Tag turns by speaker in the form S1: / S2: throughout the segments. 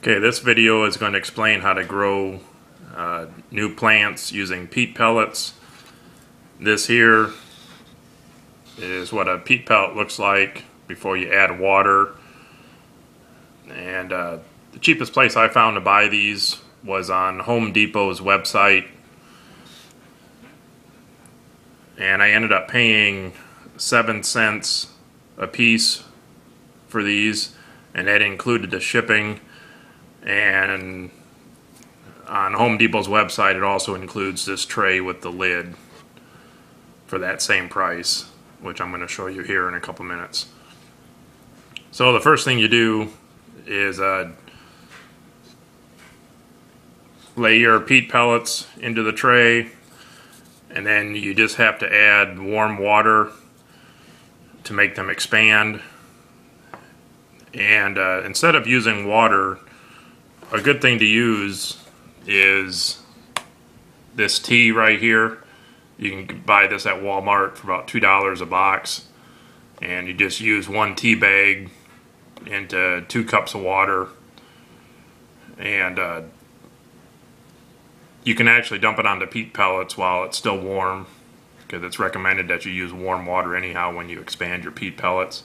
S1: Okay, this video is going to explain how to grow new plants using peat pellets. This here is what a peat pellet looks like before you add water. And the cheapest place I found to buy these was on Home Depot's website. And I ended up paying 7 cents a piece for these, and that included the shipping. And on Home Depot's website it also includes this tray with the lid for that same price, which I'm going to show you here in a couple minutes. So the first thing you do is lay your peat pellets into the tray, and then you just have to add warm water to make them expand. And instead of using water, a good thing to use is this tea right here. You can buy this at Walmart for about $2 a box, and you just use 1 tea bag into 2 cups of water, and you can actually dump it onto peat pellets while it's still warm, because it's recommended that you use warm water anyhow when you expand your peat pellets.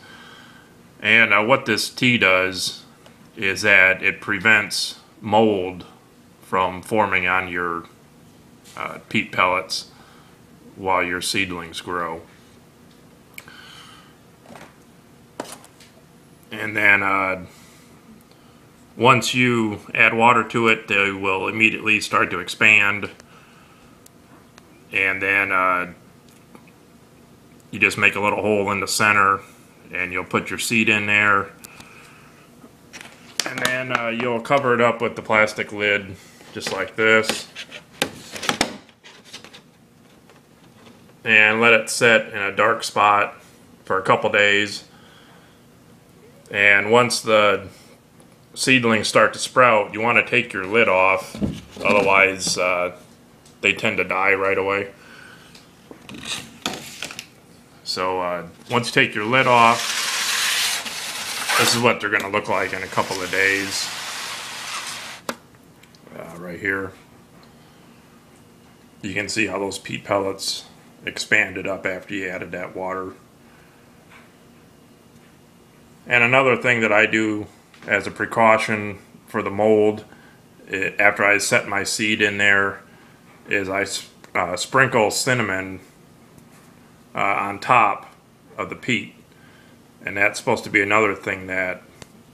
S1: And what this tea does is that it prevents mold from forming on your peat pellets while your seedlings grow. And then once you add water to it, they will immediately start to expand. And then you just make a little hole in the center, and you'll put your seed in there. And then you'll cover it up with the plastic lid, just like this. And let it set in a dark spot for a couple days. And once the seedlings start to sprout, you want to take your lid off, otherwise they tend to die right away. So once you take your lid off, this is what they're going to look like in a couple of days. Right here, you can see how those peat pellets expanded up after you added that water. And another thing that I do as a precaution for the mold, after I set my seed in there, is I sprinkle cinnamon on top of the peat. And that's supposed to be another thing that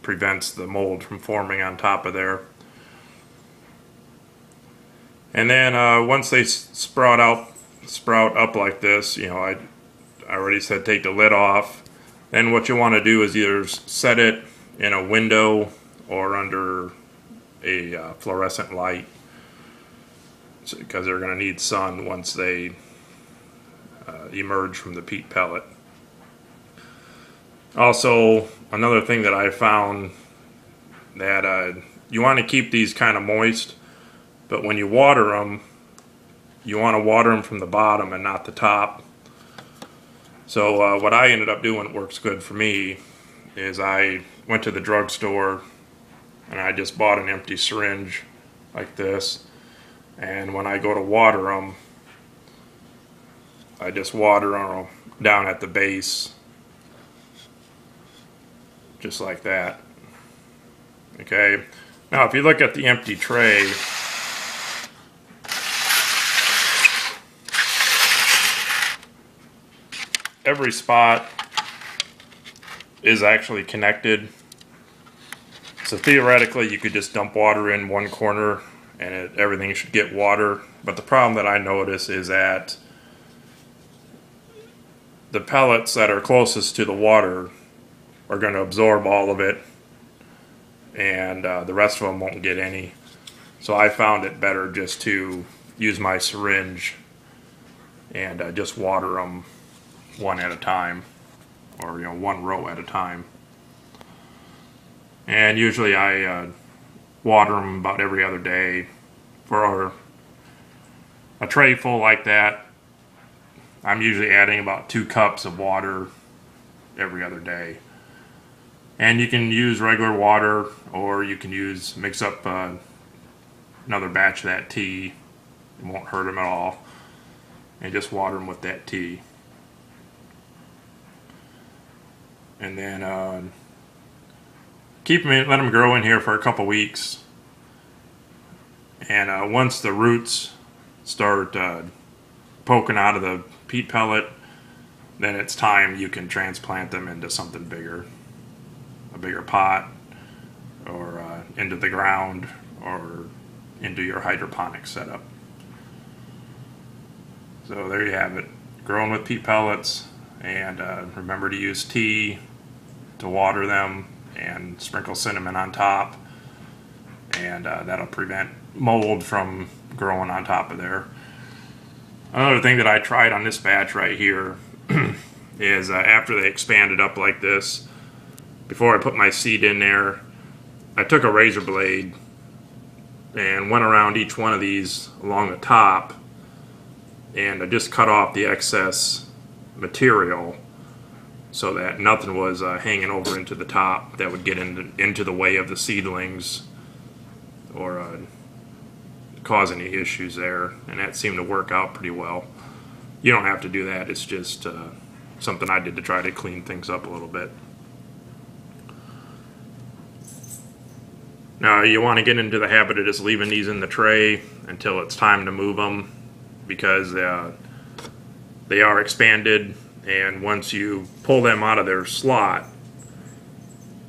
S1: prevents the mold from forming on top of there. And then once they sprout up like this, you know, I already said take the lid off. Then what you want to do is either set it in a window or under a fluorescent light, because they're going to need sun once they emerge from the peat pellet. Also, another thing that I found, that you want to keep these kind of moist, but when you water them, you want to water them from the bottom and not the top. So what I ended up doing, works good for me, is I went to the drugstore and I just bought an empty syringe like this, and when I go to water them, I just water them down at the base, just like that. Okay, now if you look at the empty tray, every spot is actually connected. So theoretically you could just dump water in one corner and everything should get water. But the problem that I notice is that the pellets that are closest to the water are going to absorb all of it, and the rest of them won't get any. So I found it better just to use my syringe and just water them one at a time, or one row at a time. And usually I water them about every other day. For a tray full like that, I'm usually adding about 2 cups of water every other day. And you can use regular water, or you can mix up another batch of that tea. It won't hurt them at all. And just water them with that tea. And then let them grow in here for a couple weeks. And once the roots start poking out of the peat pellet, then it's time you can transplant them into something bigger, a bigger pot, or into the ground, or into your hydroponic setup. So there you have it, growing with peat pellets. And remember to use tea to water them, and sprinkle cinnamon on top, and that'll prevent mold from growing on top of there. Another thing that I tried on this batch right here is after they expanded up like this, before I put my seed in there, I took a razor blade and went around each one of these along the top, and I just cut off the excess material so that nothing was hanging over into the top that would get into the way of the seedlings, or cause any issues there. And that seemed to work out pretty well. You don't have to do that. It's just something I did to try to clean things up a little bit. Now you want to get into the habit of just leaving these in the tray until it's time to move them, because they are expanded, and once you pull them out of their slot,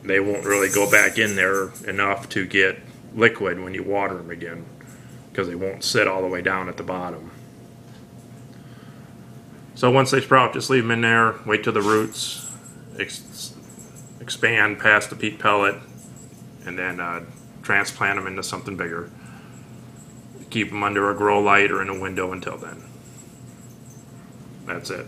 S1: they won't really go back in there enough to get liquid when you water them again, because they won't sit all the way down at the bottom. So once they sprout, just leave them in there, wait till the roots expand past the peat pellet, and then transplant them into something bigger. Keep them under a grow light or in a window until then. That's it.